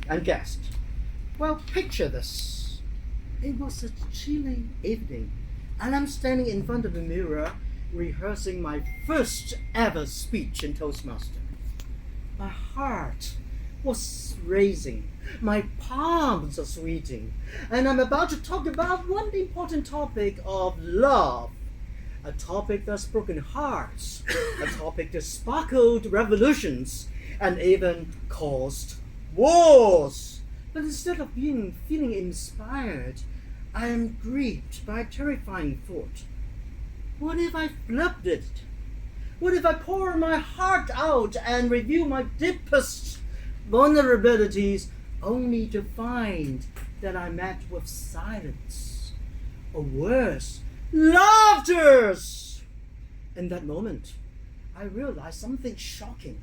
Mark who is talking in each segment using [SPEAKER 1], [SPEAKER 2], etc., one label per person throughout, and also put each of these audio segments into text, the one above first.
[SPEAKER 1] and guest. Well, picture this. It was a chilly evening, and I'm standing in front of the mirror rehearsing my first ever speech in Toastmaster. My heart was racing, my palms are sweating, and I'm about to talk about one important topic of love. A topic that's broken hearts, a topic that sparkled revolutions, and even caused wars. But instead of feeling inspired, I am gripped by a terrifying thought. What if I flubbed it? What if I pour my heart out and reveal my deepest vulnerabilities only to find that I met with silence, or worse, laughters? In that moment, I realized something shocking.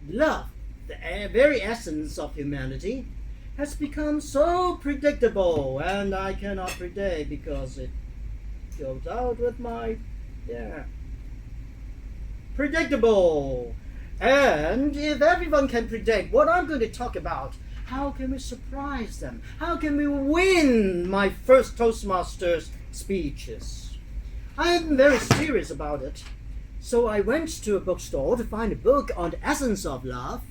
[SPEAKER 1] Love, the very essence of humanity, has become so predictable, and I cannot predict because it goes out with my, predictable. And if everyone can predict what I'm going to talk about, how can we surprise them? How can we win my first Toastmasters speeches? I'm very serious about it. So I went to a bookstore to find a book on the essence of love.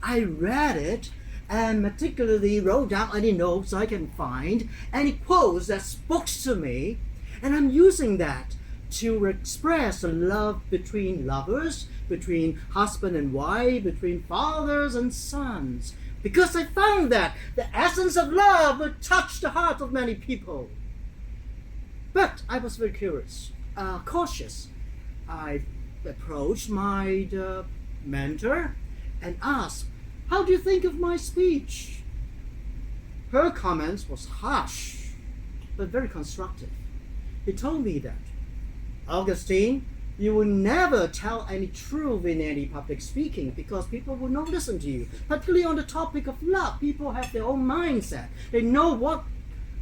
[SPEAKER 1] I read it and meticulously wrote down any notes I can find, any quotes that spoke to me, and I'm using that to express the love between lovers, between husband and wife, between fathers and sons, because I found that the essence of love would touch the heart of many people. But I was very curious, cautious. I approached my mentor and asked, "How do you think of my speech?" Her comments was harsh, but very constructive. He told me that, "Augustine, you will never tell any truth in any public speaking because people will not listen to you. Particularly on the topic of love, people have their own mindset. They know what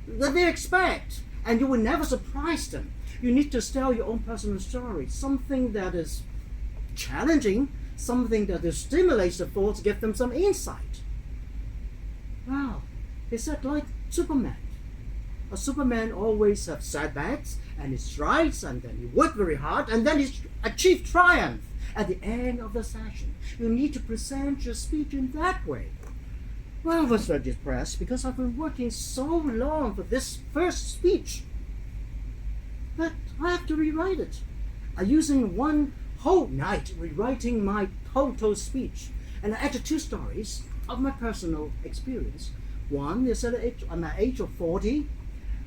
[SPEAKER 1] they expect, and you will never surprise them. You need to tell your own personal story, something that is challenging, something that stimulates the thoughts, give them some insight." Wow, he said, like Superman. A Superman always has setbacks, and he strives, and then he works very hard, and then he achieves triumph at the end of the session. You need to present your speech in that way. Well, I was very depressed because I've been working so long for this first speech. But I have to rewrite it. I'm using one whole night rewriting my total speech, and I added 2 stories of my personal experience. One is at the age of 40,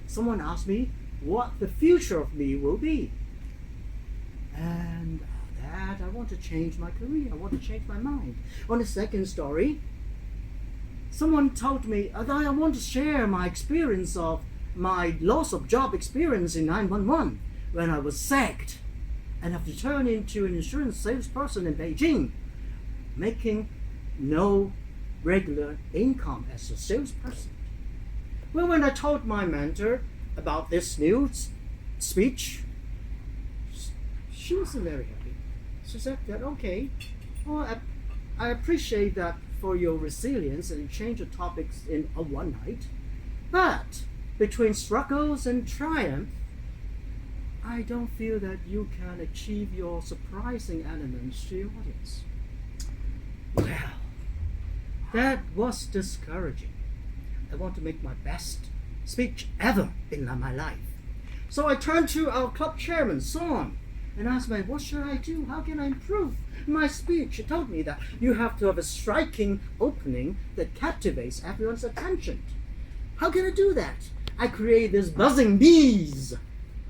[SPEAKER 1] someone asked me what the future of me will be. And that I want to change my career, I want to change my mind. On the second story, someone told me that I want to share my experience of my loss of job experience in 911 when I was sacked and have to turn into an insurance salesperson in Beijing, making no regular income as a salesperson. Well, when I told my mentor about this new speech, she wasn't very happy. She said that, "Okay, well, I appreciate that for your resilience and you change the topics in a one night, but between struggles and triumph, I don't feel that you can achieve your surprising elements to your audience." Well, that was discouraging. I want to make my best speech ever in my life. So I turned to our club chairman, Son, and asked him, "What should I do? How can I improve my speech?" He told me that you have to have a striking opening that captivates everyone's attention. How can I do that? I create this buzzing bees.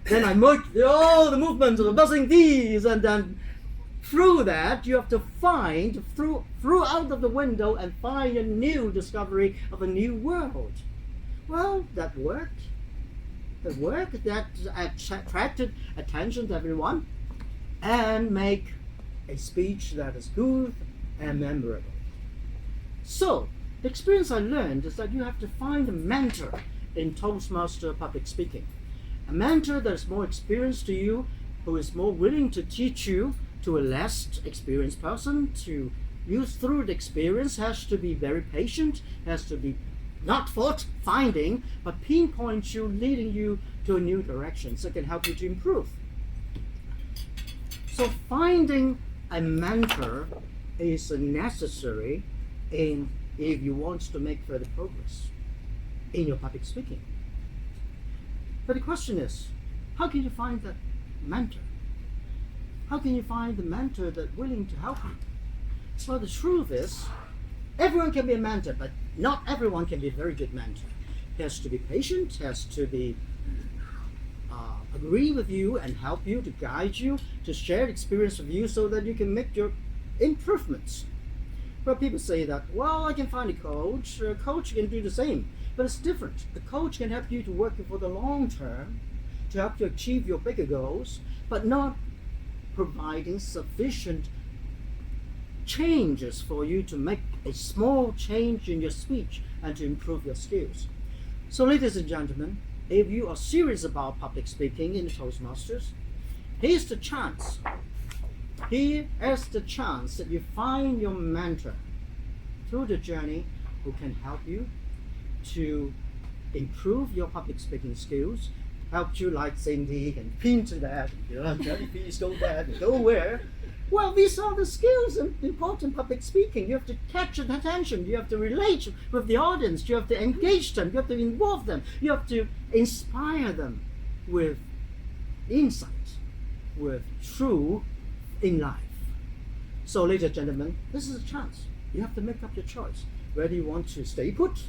[SPEAKER 1] Then I merge all the movements of the buzzing bees, and then through that you have to find, through out of the window and find a new discovery of a new world. Well, that worked. That worked. That attracted attention to everyone and make a speech that is good and memorable. So, the experience I learned is that you have to find a mentor in Toastmaster public speaking. A mentor that is more experienced to you, who is more willing to teach you to a less experienced person, to used through the experience, has to be very patient, has to be not fault finding, but pinpoint you, leading you to a new direction, so it can help you to improve. So finding a mentor is necessary if you want to make further progress in your public speaking. But the question is, how can you find that mentor? How can you find the mentor that's willing to help you? Well, the truth is, everyone can be a mentor, but not everyone can be a very good mentor. He has to be patient, has to be agree with you and help you, to guide you, to share experience with you so that you can make your improvements. Well, people say that, well, I can find a coach can do the same, but it's different. The coach can help you to work for the long term, to help you achieve your bigger goals, but not providing sufficient changes for you to make a small change in your speech and to improve your skills. So ladies and gentlemen, if you are serious about public speaking in the Toastmasters, here's the chance. Here is the chance that you find your mentor through the journey who can help you to improve your public speaking skills, help you like Cindy and pin to that, jellyfish go there, go where. Well, these are the skills in important public speaking. You have to catch their attention, you have to relate with the audience, you have to engage them, you have to involve them, you have to inspire them with insight, with truth in life. So ladies and gentlemen, this is a chance. You have to make up your choice, whether you want to stay put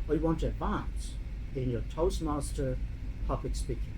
[SPEAKER 1] or you want to advance in your Toastmaster public speaking.